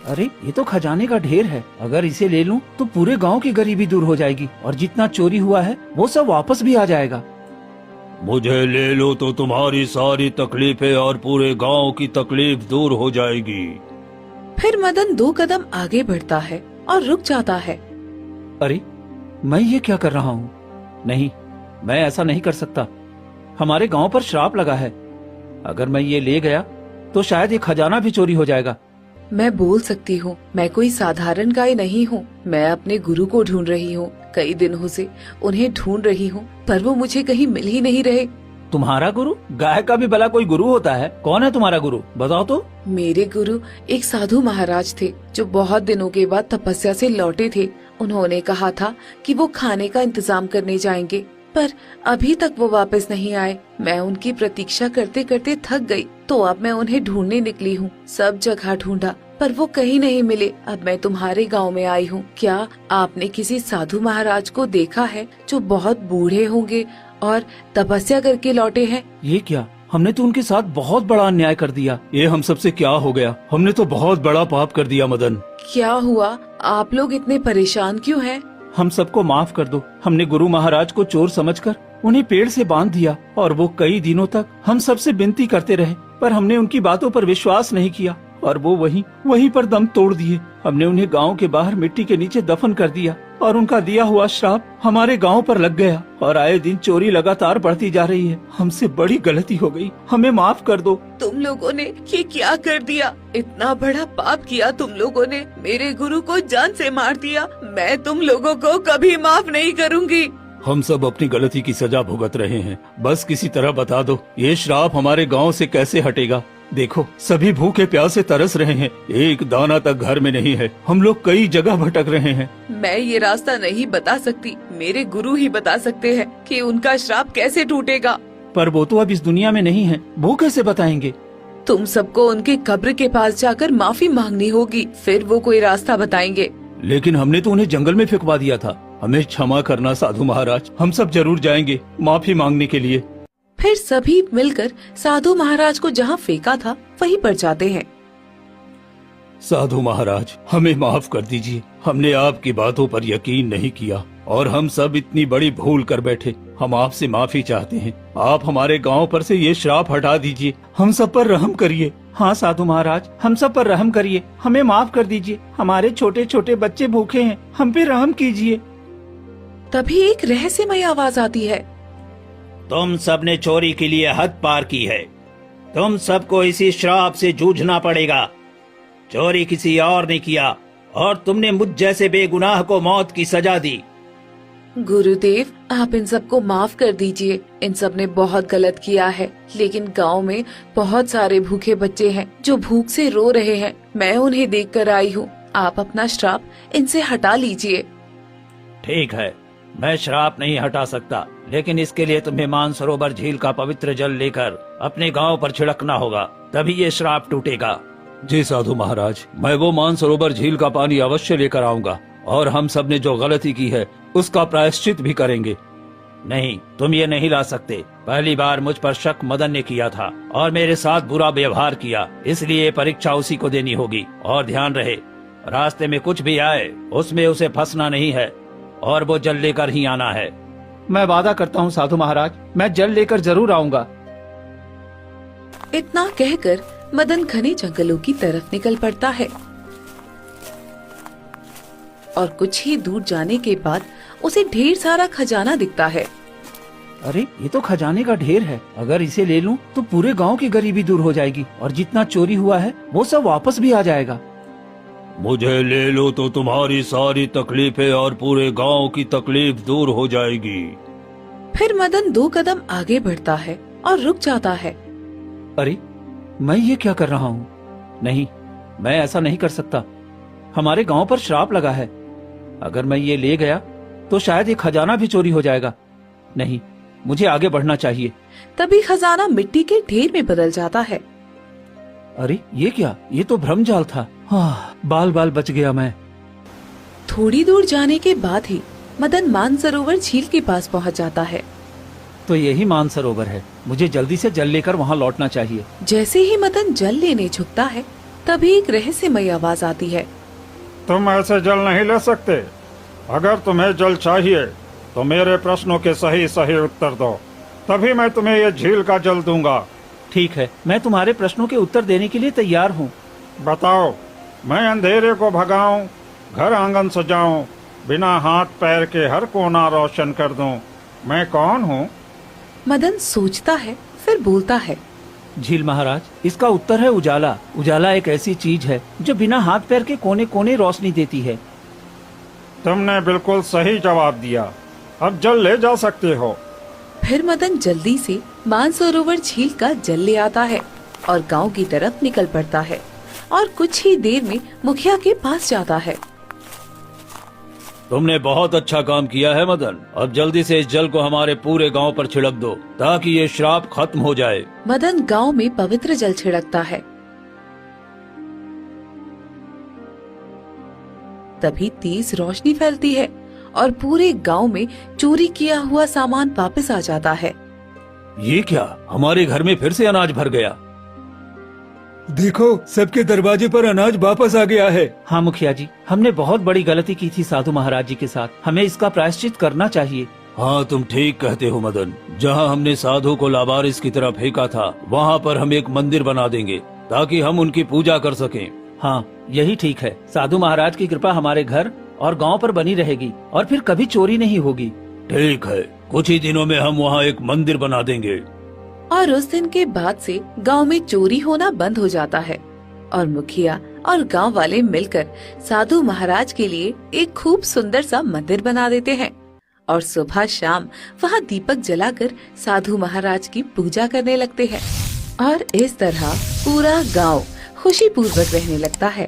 अरे ये तो खजाने का ढेर है, अगर इसे ले लूं तो पूरे गांव की गरीबी दूर हो जाएगी और जितना चोरी हुआ है वो सब वापस भी आ जाएगा। मुझे ले लो तो तुम्हारी सारी तकलीफें और पूरे गांव की तकलीफ दूर हो जाएगी। फिर मदन 2 कदम आगे बढ़ता है और रुक जाता है। अरे मैं ये क्या कर रहा हूँ? नहीं, मैं ऐसा नहीं कर सकता। हमारे गांव पर श्राप लगा है, अगर मैं ये ले गया तो शायद ये खजाना भी चोरी हो जाएगा। मैं बोल सकती हूँ, मैं कोई साधारण गाय नहीं हूँ। मैं अपने गुरु को ढूंढ रही हूँ, कई दिनों से उन्हें ढूंढ रही हूँ, पर वो मुझे कहीं मिल ही नहीं रहे। तुम्हारा गुरु? गाय का भी भला कोई गुरु होता है? कौन है तुम्हारा गुरु, बताओ तो। मेरे गुरु एक साधु महाराज थे जो बहुत दिनों के बाद तपस्या से लौटे थे। उन्होंने कहा था कि वो खाने का इंतजाम करने जाएंगे, पर अभी तक वो वापस नहीं आए। मैं उनकी प्रतीक्षा करते करते थक गई, तो अब मैं उन्हें ढूंढने निकली हूँ। सब जगह ढूंढा पर वो कहीं नहीं मिले। अब मैं तुम्हारे गांव में आई हूँ। क्या आपने किसी साधु महाराज को देखा है जो बहुत बूढ़े होंगे और तपस्या करके लौटे हैं? ये क्या, हमने तो उनके साथ बहुत बड़ा अन्याय कर दिया। ये हम सबसे क्या हो गया? हमने तो बहुत बड़ा पाप कर दिया मदन। क्या हुआ? आप लोग इतने परेशान क्यों हैं? हम सबको माफ कर दो। हमने गुरु महाराज को चोर समझकर उन्हें पेड़ से बांध दिया और वो कई दिनों तक हम सबसे विनती करते रहे, पर हमने उनकी बातों पर विश्वास नहीं किया और वो वहीं पर दम तोड़ दिए। हमने उन्हें गांव के बाहर मिट्टी के नीचे दफन कर दिया और उनका दिया हुआ श्राप हमारे गांव पर लग गया और आए दिन चोरी लगातार बढ़ती जा रही है। हमसे बड़ी गलती हो गई, हमें माफ कर दो। तुम लोगों ने ये क्या कर दिया? इतना बड़ा पाप किया तुम लोगों ने। मेरे गुरु को जान से मार दिया। मैं तुम लोगों को कभी माफ नहीं करूंगी। हम सब अपनी गलती की सजा भुगत रहे हैं, बस किसी तरह बता दो ये श्राप हमारे गांव से कैसे हटेगा। देखो सभी भूखे प्यासे तरस रहे हैं, एक दाना तक घर में नहीं है। हम लोग कई जगह भटक रहे हैं। मैं ये रास्ता नहीं बता सकती, मेरे गुरु ही बता सकते हैं कि उनका श्राप कैसे टूटेगा। पर वो तो अब इस दुनिया में नहीं है, वो कैसे बताएंगे? तुम सबको उनके कब्र के पास जाकर माफी मांगनी होगी, फिर वो कोई रास्ता बताएंगे। लेकिन हमने तो उन्हें जंगल में फेंकवा दिया था। हमें क्षमा करना साधु महाराज, हम सब जरूर जाएंगे माफी मांगने के लिए। फिर सभी मिलकर साधु महाराज को जहाँ फेंका था वहीं पर जाते हैं। साधु महाराज हमें माफ कर दीजिए, हमने आपकी बातों पर यकीन नहीं किया और हम सब इतनी बड़ी भूल कर बैठे। हम आपसे माफी चाहते हैं, आप हमारे गांव पर से ये श्राप हटा दीजिए, हम सब पर रहम करिए। हाँ साधु महाराज, हम सब पर रहम करिए, हमें माफ कर दीजिए। हमारे छोटे छोटे बच्चे भूखे हैं, हम पे रहम कीजिए। तभी एक रहस्यमय आवाज आती है। तुम सबने चोरी के लिए हद पार की है, तुम सबको इसी श्राप से जूझना पड़ेगा। चोरी किसी और ने किया और तुमने मुझ जैसे बेगुनाह को मौत की सजा दी। गुरुदेव, आप इन सबको माफ कर दीजिए। इन सब ने बहुत गलत किया है, लेकिन गांव में बहुत सारे भूखे बच्चे हैं जो भूख से रो रहे हैं। मैं उन्हें देखकर आई हूँ। आप अपना श्राप इनसे हटा लीजिए। ठीक है, मैं श्राप नहीं हटा सकता, लेकिन इसके लिए तुम्हें मानसरोवर झील का पवित्र जल लेकर अपने गांव पर छिड़कना होगा, तभी ये श्राप टूटेगा। जी साधु महाराज, मैं वो मानसरोवर झील का पानी अवश्य लेकर आऊंगा और हम सब ने जो गलती की है उसका प्रायश्चित भी करेंगे। नहीं, तुम ये नहीं ला सकते। पहली बार मुझ पर शक मदन ने किया था और मेरे साथ बुरा व्यवहार किया, इसलिए परीक्षा उसी को देनी होगी। और ध्यान रहे, रास्ते में कुछ भी आए उसमें उसे फंसना नहीं है और वो जल लेकर ही आना है। मैं वादा करता हूँ साधु महाराज, मैं जल लेकर जरूर आऊंगा। इतना कहकर मदन घने जंगलों की तरफ निकल पड़ता है और कुछ ही दूर जाने के बाद उसे ढेर सारा खजाना दिखता है। अरे ये तो खजाने का ढेर है, अगर इसे ले लूं तो पूरे गांव की गरीबी दूर हो जाएगी और जितना चोरी हुआ है वो सब वापस भी आ जाएगा। मुझे ले लो तो तुम्हारी सारी तकलीफें और पूरे गांव की तकलीफ दूर हो जाएगी। फिर मदन 2 कदम आगे बढ़ता है और रुक जाता है। अरे मैं ये क्या कर रहा हूँ? नहीं, मैं ऐसा नहीं कर सकता। हमारे गांव पर श्राप लगा है, अगर मैं ये ले गया तो शायद ये खजाना भी चोरी हो जाएगा। नहीं, मुझे आगे बढ़ना चाहिए। तभी खजाना मिट्टी के ढेर में बदल जाता है। अरे ये क्या, ये तो भ्रमजाल था। हाँ, बाल बाल बच गया मैं। थोड़ी दूर जाने के बाद ही मदन मानसरोवर झील के पास पहुंच जाता है। तो यही मानसरोवर है, मुझे जल्दी से जल लेकर वहाँ लौटना चाहिए। जैसे ही मदन जल लेने झुकता है, तभी एक रहस्यमयी आवाज आती है। तुम ऐसे जल नहीं ले सकते। अगर तुम्हें जल चाहिए तो मेरे प्रश्नों के सही सही उत्तर दो, तभी मैं तुम्हें ये झील का जल दूंगा। ठीक है, मैं तुम्हारे प्रश्नों के उत्तर देने के लिए तैयार हूँ। बताओ, मैं अंधेरे को भगाऊं, घर आंगन सजाऊं, बिना हाथ पैर के हर कोना रोशन कर दूं, मैं कौन हूँ? मदन सोचता है, फिर बोलता है। झील महाराज, इसका उत्तर है उजाला। उजाला एक ऐसी चीज है जो बिना हाथ पैर के कोने कोने रोशनी देती है। तुमने बिल्कुल सही जवाब दिया। अब जल ले जा सकते हो। फिर मदन जल्दी से मानसरोवर झील का जल ले आता है और गांव की तरफ निकल पड़ता है और कुछ ही देर में मुखिया के पास जाता है। तुमने बहुत अच्छा काम किया है मदन। अब जल्दी से इस जल को हमारे पूरे गांव पर छिड़क दो ताकि ये श्राप खत्म हो जाए। मदन गांव में पवित्र जल छिड़कता है। तभी तेज रोशनी फैलती है और पूरे गांव में चोरी किया हुआ सामान वापस आ जाता है। ये क्या, हमारे घर में फिर से अनाज भर गया। देखो, सबके दरवाजे पर अनाज वापस आ गया है। हाँ मुखिया जी, हमने बहुत बड़ी गलती की थी साधु महाराज जी के साथ। हमें इसका प्रायश्चित करना चाहिए। हाँ, तुम ठीक कहते हो मदन। जहाँ हमने साधु को लावारिस की तरह फेंका था, वहाँ पर हम एक मंदिर बना देंगे ताकि हम उनकी पूजा कर सकें। हाँ, यही ठीक है। साधु महाराज की कृपा हमारे घर और गांव पर बनी रहेगी और फिर कभी चोरी नहीं होगी। ठीक है, कुछ ही दिनों में हम वहाँ एक मंदिर बना देंगे। और उस दिन के बाद से गांव में चोरी होना बंद हो जाता है और मुखिया और गांव वाले मिलकर साधु महाराज के लिए एक खूब सुंदर सा मंदिर बना देते हैं और सुबह शाम वहां दीपक जलाकर साधु महाराज की पूजा करने लगते हैं। और इस तरह पूरा गांव खुशी पूर्वक रहने लगता है।